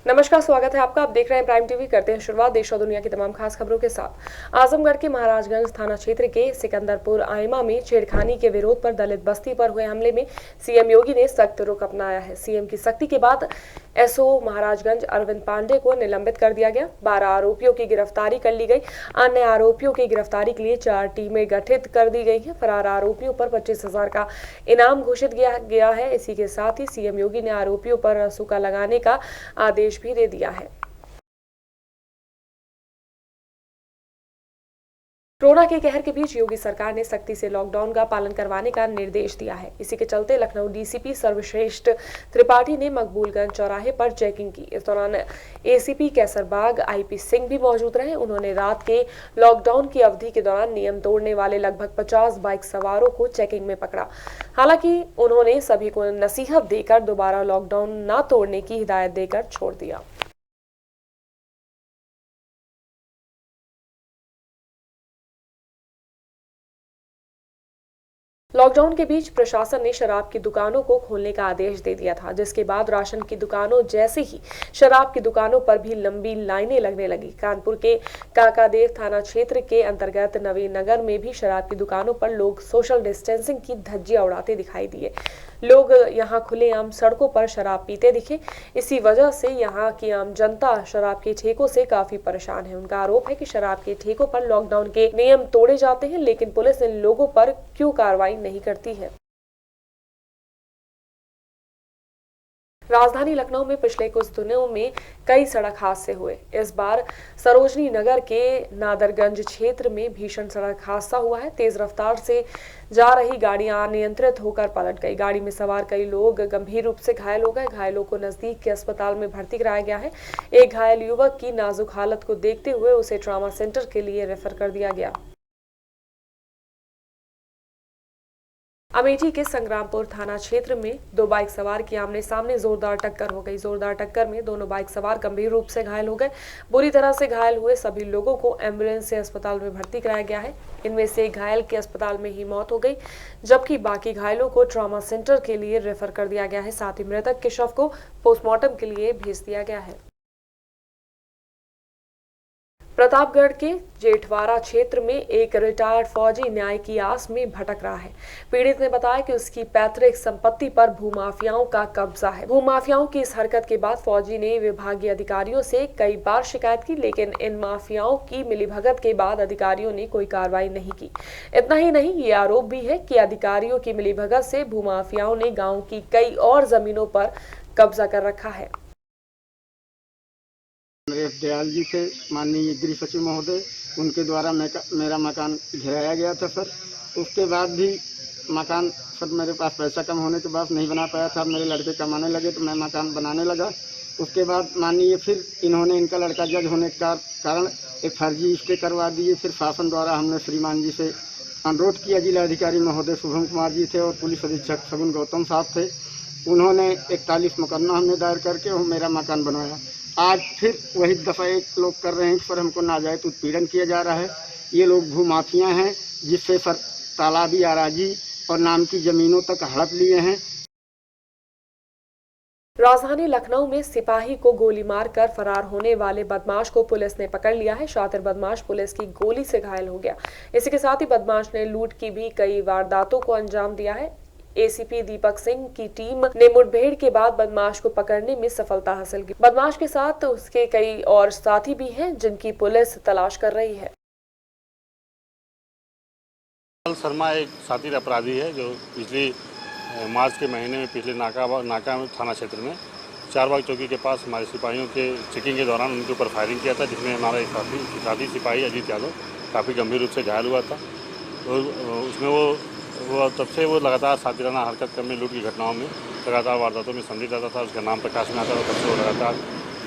नमस्कार, स्वागत है आपका। आप देख रहे हैं प्राइम टीवी। करते हैं शुरुआत देश और दुनिया की तमाम खास खबरों के साथ। आजमगढ़ के महाराजगंज थाना क्षेत्र के सिकंदरपुर आइमा में छेड़खानी के विरोध पर दलित बस्ती पर हुए हमले में सीएम योगी ने सख्त रुख अपनाया है। सीएम की सख्ती के बाद एसओ महाराजगंज अरविंद पांडे को निलंबित कर दिया गया। 12 आरोपियों की गिरफ्तारी कर ली गई। अन्य आरोपियों की गिरफ्तारी के लिए 4 टीमें गठित कर दी गई है। फरार आरोपियों पर 25,000 का इनाम घोषित किया गया है। इसी के साथ ही सीएम योगी ने आरोपियों पर सूका लगाने का आदेश भी दे दिया है। कोरोना के कहर के बीच योगी सरकार ने सख्ती से लॉकडाउन का पालन करवाने का निर्देश दिया है। इसी के चलते लखनऊ डीसीपी सर्वश्रेष्ठ त्रिपाठी ने मकबूलगंज चौराहे पर चेकिंग की। इस दौरान एसीपी कैसरबाग आईपी सिंह भी मौजूद रहे। उन्होंने रात के लॉकडाउन की अवधि के दौरान नियम तोड़ने वाले लगभग 50 बाइक सवारों को चेकिंग में पकड़ा। हालांकि उन्होंने सभी को नसीहत देकर दोबारा लॉकडाउन न तोड़ने की हिदायत देकर छोड़ दिया। लॉकडाउन के बीच प्रशासन ने शराब की दुकानों को खोलने का आदेश दे दिया था, जिसके बाद राशन की दुकानों जैसे ही शराब की दुकानों पर भी लंबी लाइनें लगने लगी। कानपुर के काकादेव थाना क्षेत्र के अंतर्गत नवीन नगर में भी शराब की दुकानों पर लोग सोशल डिस्टेंसिंग की धज्जियां उड़ाते दिखाई दिए। लोग यहां खुलेआम सड़कों पर शराब पीते दिखे। इसी वजह से यहां की आम जनता शराब के ठेकों से काफी परेशान है। उनका आरोप है कि शराब के ठेकों पर लॉकडाउन के नियम तोड़े जाते हैं, लेकिन पुलिस इन लोगों पर क्यों कार्रवाई नहीं करती है। राजधानी लखनऊ में पिछले कुछ दिनों में कई सड़क हादसे हुए। इस बार सरोजनी नगर के नादरगंज क्षेत्र में भीषण सड़क हादसा हुआ है। तेज रफ्तार से जा रही गाड़ियां अनियंत्रित होकर पलट गई। गाड़ी में सवार कई लोग गंभीर रूप से घायल हो गए। घायलों को नजदीक के अस्पताल में भर्ती कराया गया है। एक घायल युवक की नाजुक हालत को देखते हुए उसे ट्रॉमा सेंटर के लिए रेफर कर दिया गया। अमेठी के संग्रामपुर थाना क्षेत्र में 2 बाइक सवार की आमने सामने जोरदार टक्कर हो गई। जोरदार टक्कर में दोनों बाइक सवार गंभीर रूप से घायल हो गए। बुरी तरह से घायल हुए सभी लोगों को एम्बुलेंस से अस्पताल में भर्ती कराया गया है। इनमें से एक घायल की अस्पताल में ही मौत हो गई, जबकि बाकी घायलों को ट्रॉमा सेंटर के लिए रेफर कर दिया गया है। साथ ही मृतक के शव को पोस्टमार्टम के लिए भेज दिया गया है। प्रतापगढ़ के जेठवाड़ा क्षेत्र में एक रिटायर्ड फौजी न्याय की आस में भटक रहा है। पीड़ित ने बताया कि उसकी पैतृक संपत्ति पर भूमाफियाओं का कब्जा है। भूमाफियाओं की इस हरकत के बाद फौजी ने विभागीय अधिकारियों से कई बार शिकायत की, लेकिन इन माफियाओं की मिलीभगत के बाद अधिकारियों ने कोई कार्रवाई नहीं की। इतना ही नहीं, ये आरोप भी है कि अधिकारियों की मिलीभगत से भूमाफियाओं ने गाँव की कई और जमीनों पर कब्जा कर रखा है। नरेश दयाल जी थे, माननीय गृह सचिव महोदय, उनके द्वारा मेरा मकान घेराया गया था सर। उसके बाद भी मकान सर मेरे पास पैसा कम होने के बाद नहीं बना पाया था। मेरे लड़के कमाने लगे तो मैं मकान बनाने लगा। उसके बाद माननीय फिर इन्होंने, इनका लड़का जज होने के कारण एक फर्जी स्टे करवा दिए। फिर शासन द्वारा हमने श्रीमान जी से अनुरोध किया। जिला अधिकारी महोदय शुभम कुमार जी थे और पुलिस अधीक्षक सगुन गौतम साहब थे। उन्होंने 41 मुकदमा हमने दायर करके मेरा मकान बनवाया। आज फिर वही दफा एक लोग कर रहे हैं कि सर हमको नाजायज उत्पीड़न किया जा रहा है। ये लोग भूमाफिया हैं, जिससे सर तालाबी अराजी और नाम की जमीनों तक हड़प लिए हैं। राजधानी लखनऊ में सिपाही को गोली मारकर फरार होने वाले बदमाश को पुलिस ने पकड़ लिया है। शातिर बदमाश पुलिस की गोली से घायल हो गया। इसी के साथ ही बदमाश ने लूट की भी कई वारदातों को अंजाम दिया है। एसीपी दीपक सिंह की टीम ने मुठभेड़ के बाद बदमाश को पकड़ने में सफलता हासिल की। बदमाश के साथ उसके कई और साथी भी हैं, जिनकी पुलिस तलाश कर रही है। शर्मा एक शातिर अपराधी है जो पिछले मार्च के महीने में पिछले नाका थाना क्षेत्र में चारबाग चौकी के पास हमारे सिपाहियों के चेकिंग के दौरान उनके ऊपर फायरिंग किया था, जिसमें हमारा एक साथी सिपाही अजीत यादव काफ़ी गंभीर रूप से घायल हुआ था। तो उसमें वो तब से वो लगातार सातिराना हरकत करने, लूट की घटनाओं में लगातार वारदातों में संलिप्त रहता था। उसका नाम प्रकाश में आता था। तब से वो लगातार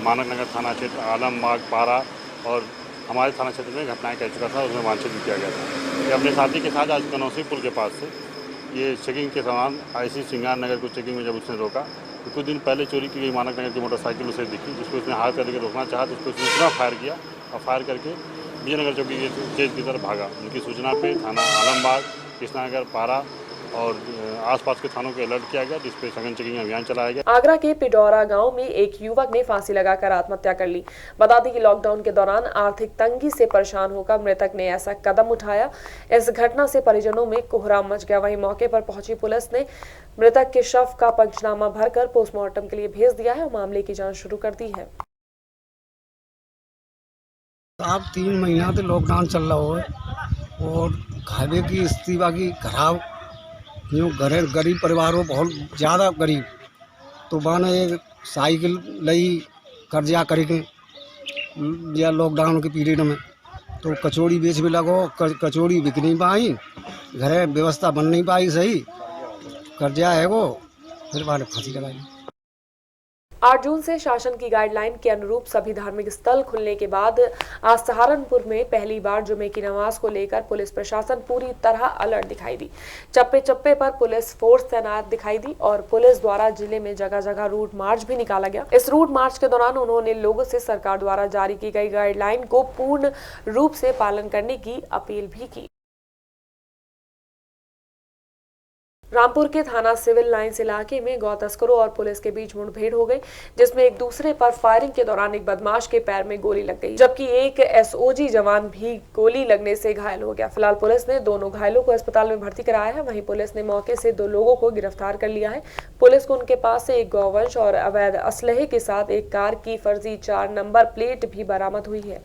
मानक नगर थाना क्षेत्र, आलमबाग, पारा और हमारे थाना क्षेत्र में घटनाएं कर चुका था। उसमें वांछित भी किया गया था। ये अपने साथी के साथ आज कनौसी पुल के पास से ये चेकिंग के दौरान आईसी सिंगार नगर को चेकिंग में जब उसने रोका तो कुछ दिन पहले चोरी की गई मानक नगर की मोटरसाइकिल उसे दिखी, जिसको उसने हाथ करके रोकना चाहा तो उसको उसने फायर किया और फायर करके विजयनगर चौकी के चेज की तरफ भागा। उनकी सूचना पे थाना आलमबाग, कृष्णानगर, पारा और आसपास के थानों को अलर्ट किया गया, जिस पे सघन चेकिंग अभियान चलाया गया। आगरा के पिडौरा गांव में एक युवक ने फांसी लगाकर आत्महत्या कर ली। बता दें कि लॉकडाउन के दौरान आर्थिक तंगी से परेशान होकर मृतक ने ऐसा कदम उठाया। इस घटना से परिजनों में कोहराम मच गया। वहीं मौके पर पहुंची पुलिस ने मृतक के शव का पंचनामा भरकर पोस्टमार्टम के लिए भेज दिया है और मामले की जाँच शुरू कर दी है। अब 3 महीना तो लॉकडाउन चल रहा है और खाने की स्थिति बाकी खराब, यूँ गरीब परिवार हो, बहुत ज़्यादा गरीब, तो बाने एक साइकिल लई कर्जा करके या लॉकडाउन के पीरियड में तो कचौड़ी बेच भी लगो, कचौड़ी बिक नहीं पाई, घर व्यवस्था बन नहीं पाई सही, कर्जा है वो, फिर बाने फांसी लगाई। 8 जून से शासन की गाइडलाइन के अनुरूप सभी धार्मिक स्थल खुलने के बाद आज सहारनपुर में पहली बार जुमे की नमाज को लेकर पुलिस प्रशासन पूरी तरह अलर्ट दिखाई दी। चप्पे चप्पे पर पुलिस फोर्स तैनात दिखाई दी और पुलिस द्वारा जिले में जगह जगह रूट मार्च भी निकाला गया। इस रूट मार्च के दौरान उन्होंने लोगों से सरकार द्वारा जारी की गई गाइडलाइन को पूर्ण रूप से पालन करने की अपील भी की। रामपुर के थाना सिविल लाइंस इलाके में गौ तस्करों और पुलिस के बीच मुठभेड़ हो गई, जिसमें एक दूसरे पर फायरिंग के दौरान एक बदमाश के पैर में गोली लग गई, जबकि एक एसओजी जवान भी गोली लगने से घायल हो गया। फिलहाल पुलिस ने दोनों घायलों को अस्पताल में भर्ती कराया है। वहीं पुलिस ने मौके से 2 लोगों को गिरफ्तार कर लिया है। पुलिस को उनके पास से एक गौवंश और अवैध असलहे के साथ एक कार की फर्जी 4 नंबर प्लेट भी बरामद हुई है।